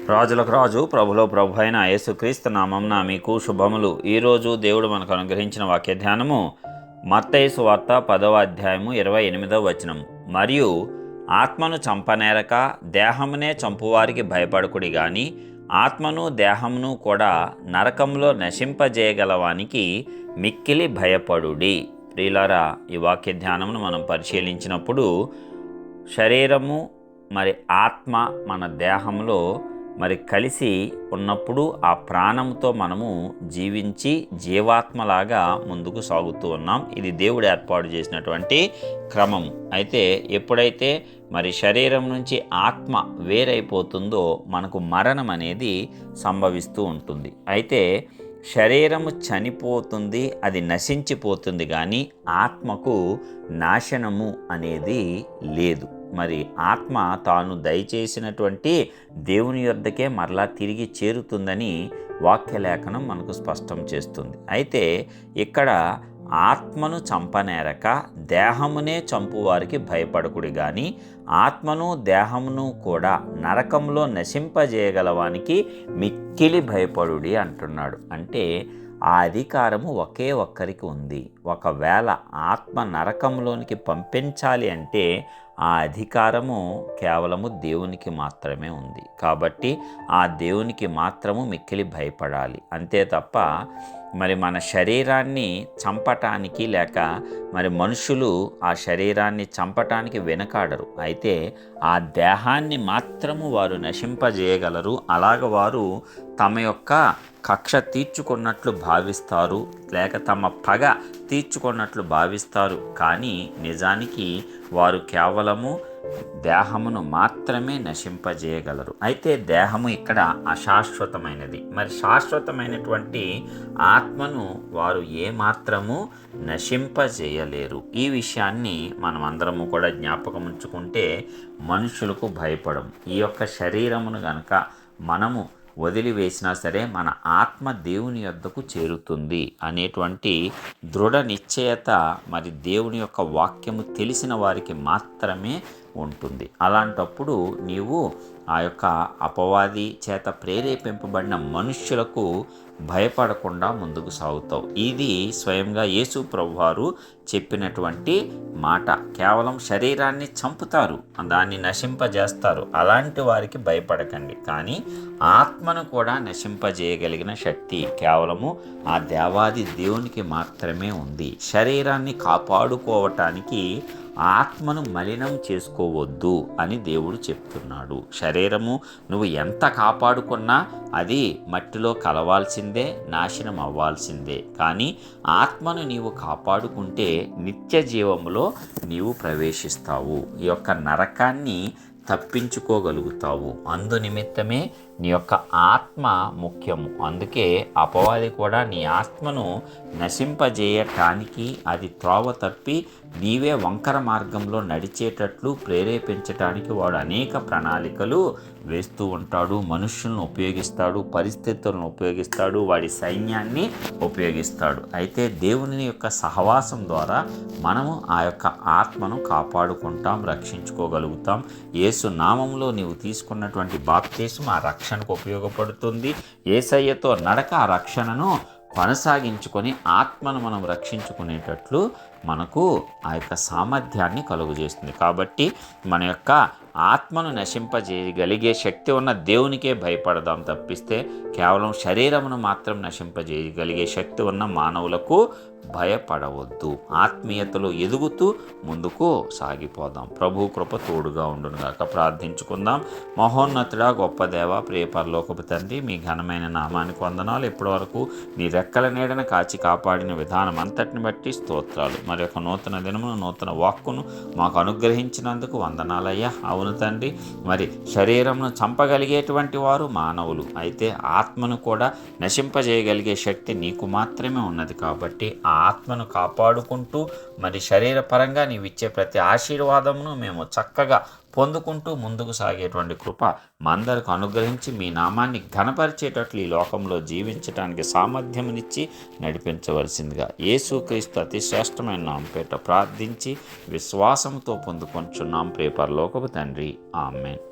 రాజులకు రాజు ప్రభులో ప్రభు అయిన యేసుక్రీస్తు నామమున మీకు శుభములు. ఈరోజు దేవుడు మనకు అనుగ్రహించిన వాక్య ధ్యానము మత్తయి సువార్త 10వ అధ్యాయము 28వ వచనం. మరియు ఆత్మను చంపనేరక దేహమునే చంపువారికి భయపడకుడి గాని ఆత్మను దేహమును కూడా నరకంలో నశింపజేయగలవానికి మిక్కిలి భయపడుడి. ప్రియులారా, ఈ వాక్య ధ్యానమును మనం పరిశీలించినప్పుడు శరీరము ఆత్మ మన దేహంలో కలిసి ఉన్నప్పుడు ఆ ప్రాణంతో మనము జీవించి జీవాత్మలాగా ముందుకు సాగుతూ ఉన్నాం. ఇది దేవుడు ఏర్పాటు చేసినటువంటి క్రమం. అయితే ఎప్పుడైతే శరీరం నుంచి ఆత్మ వేరైపోతుందో మనకు మరణం అనేది సంభవిస్తూ ఉంటుంది. అయితే శరీరము చనిపోతుంది, అది నశించిపోతుంది, కానీ ఆత్మకు నాశనము అనేది లేదు. ఆత్మ తాను దయచేసినటువంటి దేవుని యొద్దకే మరలా తిరిగి చేరుతుందని వాక్యలేఖనం మనకు స్పష్టం చేస్తుంది. అయితే ఇక్కడ ఆత్మను చంపనేరక దేహమునే చంపువారికి భయపడకుడి గాని ఆత్మను దేహమును కూడా నరకంలో నశింపజేయగలవానికి మిక్కిలి భయపడుడి అంటున్నాడు. అంటే ఆ అధికారము ఒకే ఒక్కరికి ఉంది. ఒకవేళ ఆత్మ నరకంలోనికి పంపించాలి అంటే ఆ అధికారము కేవలము దేవునికి మాత్రమే ఉంది. కాబట్టి ఆ దేవునికి మాత్రము మిక్కిలి భయపడాలి. అంతే తప్ప మన శరీరాన్ని చంపటానికి లేక మనుషులు ఆ శరీరాన్ని చంపటానికి వెనకాడరు. అయితే ఆ దేహాన్ని మాత్రము వారు నశింపజేయగలరు. అలాగ వారు తమ యొక్క కక్ష తీర్చుకున్నట్లు భావిస్తారు, లేక తమ పగ తీర్చుకున్నట్లు భావిస్తారు. కానీ నిజానికి వారు కేవలము దేహమును మాత్రమే నశింపజేయగలరు. అయితే దేహము ఇక్కడ అశాశ్వతమైనది. శాశ్వతమైనటువంటి ఆత్మను వారు ఏమాత్రము నశింపజేయలేరు. ఈ విషయాన్ని మనమందరము కూడా జ్ఞాపకం ఉంచుకుంటే మనుషులకు భయపడం. ఈ యొక్క శరీరమును గనక మనము వదిలివేసినా సరే మన ఆత్మ దేవుని యొద్దకు చేరుతుంది అనేటువంటి దృఢ నిశ్చయత దేవుని యొక్క వాక్యము తెలిసిన వారికి మాత్రమే ఉంటుంది. అలాంటప్పుడు నీవు ఆ యొక్క అపవాది చేత ప్రేరేపింపబడిన మనుష్యులకు భయపడకుండా ముందుకు సాగుతావు. ఇది స్వయంగా యేసు ప్రభువారు చెప్పినటువంటి మాట. కేవలం శరీరాన్ని చంపుతారు, దాన్ని నశింపజేస్తారు. అలాంటి వారికి భయపడకండి. కానీ ఆత్మను కూడా నశింపజేయగలిగిన శక్తి కేవలము ఆ దేవాది దేవునికి మాత్రమే ఉంది. శరీరాన్ని కాపాడుకోవటానికి ఆత్మను మలినం చేసుకోవద్దు అని దేవుడు చెప్తున్నాడు. శరీరము నువ్వు ఎంత కాపాడుకున్నా అది మట్టిలో కలవాల్సిందే, నాశనం అవ్వాల్సిందే. కానీ ఆత్మను నీవు కాపాడుకుంటే నిత్య జీవములో నీవు ప్రవేశిస్తావు. ఈ యొక్క నరకాన్ని తప్పించుకోగలుగుతావు. అందు నిమిత్తమే నీ యొక్క ఆత్మ ముఖ్యము. అందుకే అపవాది కూడా నీ ఆత్మను నశింపజేయటానికి అది త్రోవ తప్పి నీవే వంకర మార్గంలో నడిచేటట్లు ప్రేరేపించటానికి వాడు అనేక ప్రణాళికలు వేస్తూ ఉంటాడు. మనుష్యులను ఉపయోగిస్తాడు, పరిస్థితులను ఉపయోగిస్తాడు, వాడి సైన్యాన్ని ఉపయోగిస్తాడు. అయితే దేవుని యొక్క సహవాసం ద్వారా మనము ఆ యొక్క ఆత్మను కాపాడుకుంటాం, రక్షించుకోగలుగుతాం. యేసు నామంలో నీవు తీసుకున్నటువంటి బాప్తీసం ఆ రక్షణకు ఉపయోగపడుతుంది. యేసయ్యతో నడక ఆ రక్షణను కొనసాగించుకొని ఆత్మను మనం రక్షించుకునేటట్లు మనకు ఆ యొక్క సామర్థ్యాన్ని కలుగజేస్తుంది. కాబట్టి మన యొక్క ఆత్మను నశింపజేయగలిగే శక్తి ఉన్న దేవునికే భయపడదాం తప్పిస్తే కేవలం శరీరమును మాత్రం నశింపజేయగలిగే శక్తి ఉన్న మానవులకు భయపడవద్దు. ఆత్మీయతలో ఎదుగుతూ ముందుకు సాగిపోదాం. ప్రభు కృప తోడుగా ఉండునుగాక. ప్రార్థించుకుందాం. మహోన్నతుడా, గొప్ప దేవ, ప్రియ పరలోకపు తండ్రి, మీ ఘనమైన నామానికి వందనాలు. ఇప్పటివరకు నీ రెక్కల నీడన కాచి కాపాడిన విధానం అంతటిని బట్టి స్తోత్రాలు. మరి యొక్క నూతన దినమును, నూతన వాక్కును మాకు అనుగ్రహించినందుకు వందనాలయ్యా. అవును తండ్రి, శరీరమును చంపగలిగేటువంటి వారు మానవులు. అయితే ఆత్మను కూడా నశింపజేయగలిగే శక్తి నీకు మాత్రమే ఉన్నది. కాబట్టి ఆ ఆత్మను కాపాడుకుంటూ శరీరపరంగా నీవు ఇచ్చే ప్రతి ఆశీర్వాదమును మేము చక్కగా పొందుకుంటూ ముందుకు సాగేటువంటి కృప మా అందరికి అనుగ్రహించి మీ నామాన్ని ఘనపరిచేటట్లు ఈ లోకంలో జీవించడానికి సామర్థ్యమునిచ్చి నడిపించవలసిందిగా యేసుక్రీస్తు అతి శ్రేష్టమైన నామపేట ప్రార్థించి విశ్వాసంతో పొందుకొంచున్నాం. ప్రియ పరలోకపు తండ్రి, ఆమేన్.